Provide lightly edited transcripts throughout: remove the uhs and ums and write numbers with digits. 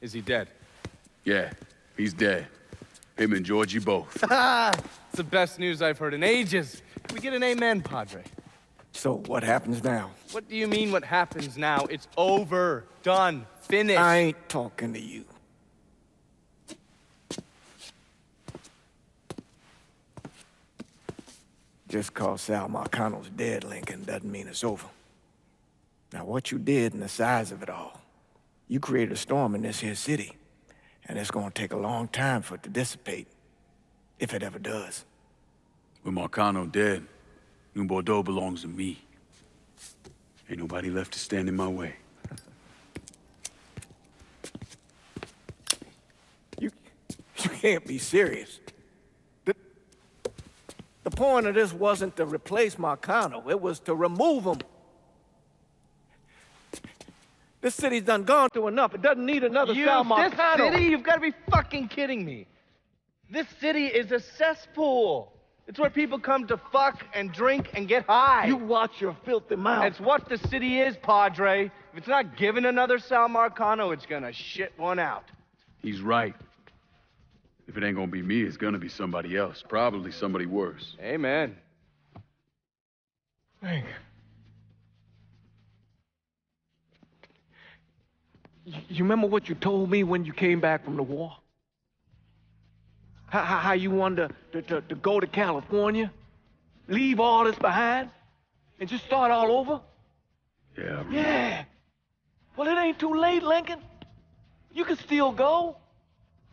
Is he dead? Yeah, he's dead. Him and Georgie both. It's the best news I've heard in ages. Can we get an amen, Padre? So, what happens now? What do you mean what happens now? It's over. Done. Finished. I ain't talking to you. Just cause Sal Marcano's dead, Lincoln, doesn't mean it's over. Now, what you did and the size of it all, you created a storm in this here city, and it's gonna take a long time for it to dissipate, if it ever does. With Marcano dead, New Bordeaux belongs to me. Ain't nobody left to stand in my way. You can't be serious. The point of this wasn't to replace Marcano, it was to remove him. This city's done gone through enough. It doesn't need another Sal Marcano. This city? You've got to be fucking kidding me. This city is a cesspool. It's where people come to fuck and drink and get high. You watch your filthy mouth. It's what the city is, Padre. If it's not given another Sal Marcano, it's gonna shit one out. He's right. If it ain't gonna be me, it's gonna be somebody else. Probably somebody worse. Amen. Hank. You remember what you told me when you came back from the war? How you wanted to go to California, leave all this behind, and just start all over? Yeah. Yeah. Well, it ain't too late, Lincoln. You can still go.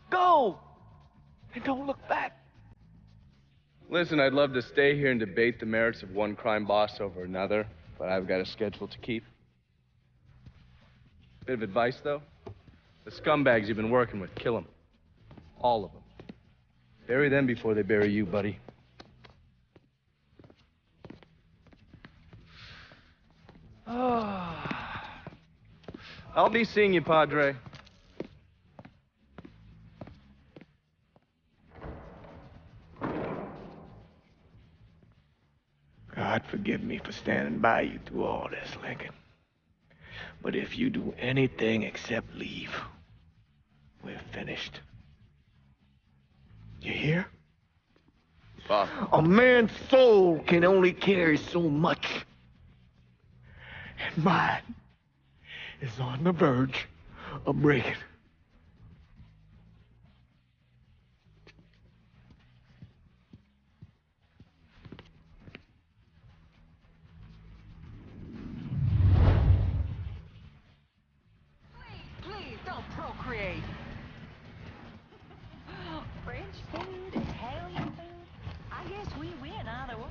Go. And don't look back. Listen, I'd love to stay here and debate the merits of one crime boss over another, but I've got a schedule to keep. Bit of advice, though. The scumbags you've been working with, kill them. All of them. Bury them before they bury you, buddy. I'll be seeing you, Padre. God forgive me for standing by you through all this, Lincoln. But if you do anything except leave, we're finished. You hear? Pop. A man's soul can only carry so much. And mine is on the verge of breaking. Please don't procreate. French food, Italian food. I guess we win either way.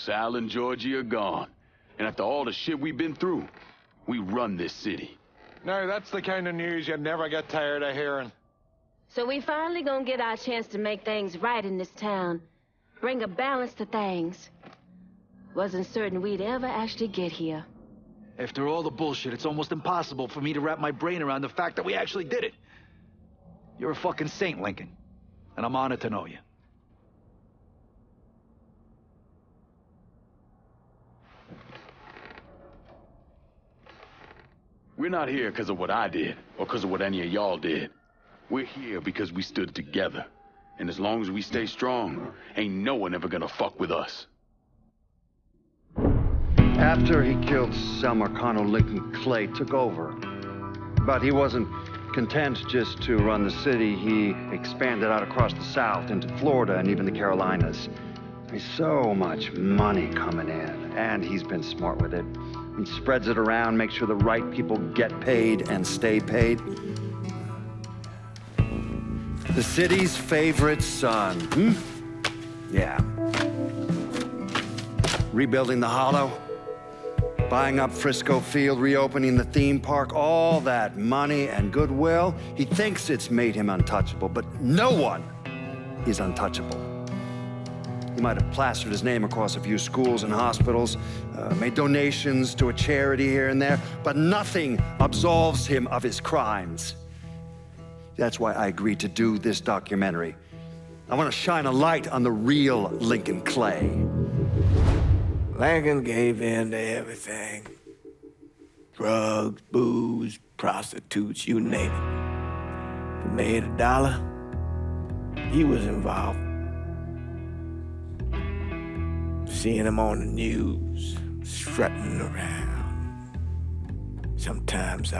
Sal and Georgie are gone. And after all the shit we've been through, we run this city. Now, that's the kind of news you never get tired of hearing. So we finally gonna get our chance to make things right in this town. Bring a balance to things. Wasn't certain we'd ever actually get here. After all the bullshit, it's almost impossible for me to wrap my brain around the fact that we actually did it. You're a fucking saint, Lincoln. And I'm honored to know you. We're not here because of what I did, or because of what any of y'all did. We're here because we stood together. And as long as we stay strong, ain't no one ever gonna fuck with us. After he killed Sal Marcano, Lincoln Clay took over. But he wasn't content just to run the city. He expanded out across the South into Florida and even the Carolinas. There's so much money coming in, and he's been smart with it. He spreads it around, makes sure the right people get paid and stay paid. The city's favorite son, Yeah. Rebuilding the Hollow, buying up Frisco Field, reopening the theme park, all that money and goodwill. He thinks it's made him untouchable, but no one is untouchable. He might have plastered his name across a few schools and hospitals, made donations to a charity here and there, but nothing absolves him of his crimes. That's why I agreed to do this documentary. I want to shine a light on the real Lincoln Clay. Lincoln gave in to everything. Drugs, booze, prostitutes, you name it. If he made $1, he was involved. Seeing him on the news, strutting around. Sometimes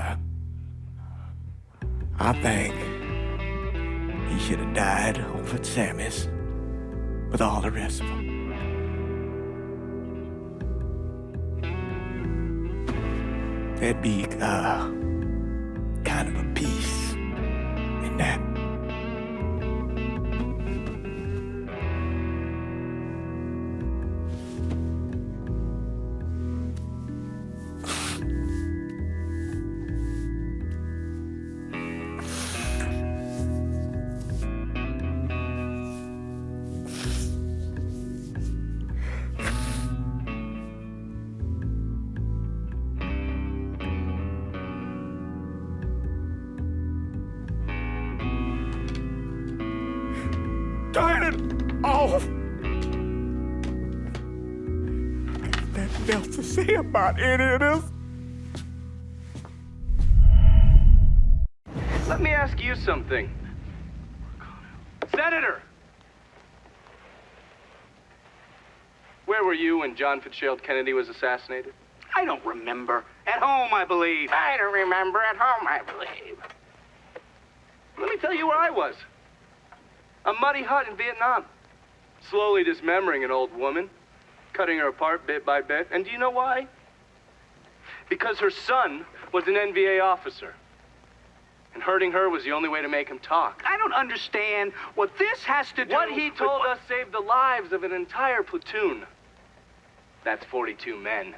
I think he should have died over at Sammy's with all the rest of them. There'd be kind of a peace in that. Turn it off! There's nothing else to say about any of this. Let me ask you something. Senator! Where were you when John Fitzgerald Kennedy was assassinated? I don't remember. At home, I believe. I don't remember. At home, I believe. Let me tell you where I was. A muddy hut in Vietnam. Slowly dismembering an old woman, cutting her apart bit by bit. And do you know why? Because her son was an NVA officer. And hurting her was the only way to make him talk. I don't understand what this has to do What he with told us saved the lives of an entire platoon. That's 42 men.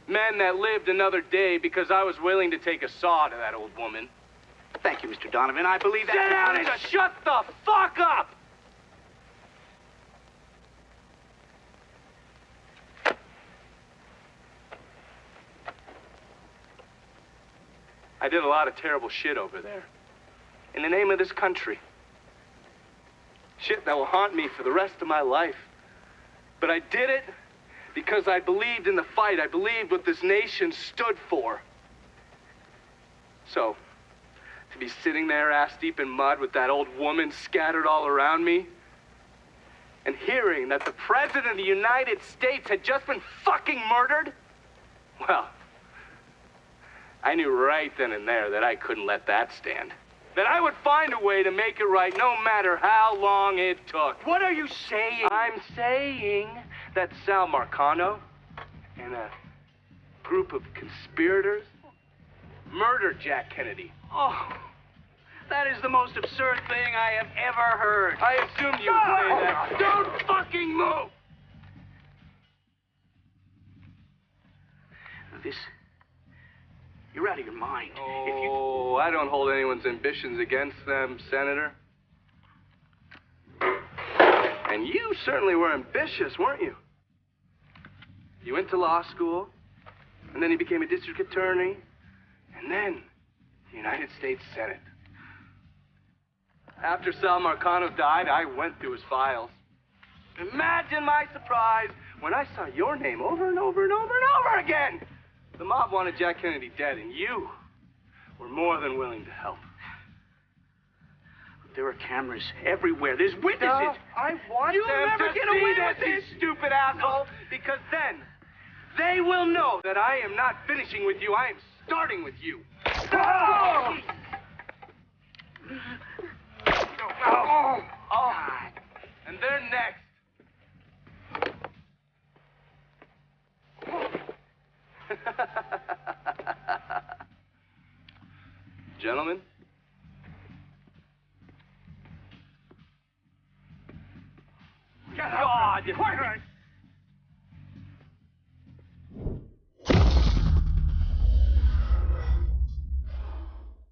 Men that lived another day because I was willing to take a saw to that old woman. Thank you, Mr. Donovan. I believe that... Sit down and shut the fuck up! I did a lot of terrible shit over there. In the name of this country. Shit that will haunt me for the rest of my life. But I did it because I believed in the fight. I believed what this nation stood for. So, to be sitting there ass deep in mud with that old woman scattered all around me, and hearing that the President of the United States had just been fucking murdered, well, I knew right then and there that I couldn't let that stand. That I would find a way to make it right no matter how long it took. What are you saying? I'm saying that Sal Marcano and a group of conspirators murdered Jack Kennedy. Oh, that is the most absurd thing I have ever heard. I assumed you would say that. Don't fucking move! this, you're out of your mind. Oh, I don't hold anyone's ambitions against them, Senator. And you certainly were ambitious, weren't you? You went to law school, and then you became a district attorney, and then the United States Senate. After Sal Marcano died, I went through his files. Imagine my surprise when I saw your name over and over and over and over again. The mob wanted Jack Kennedy dead, and you were more than willing to help. There are cameras everywhere. There's witnesses. No, I want You'll them never to get see away this, with you this. stupid asshole, because then they will know that I am not finishing with you. I am starting with you. Oh! Oh! And they're next. Gentlemen. God!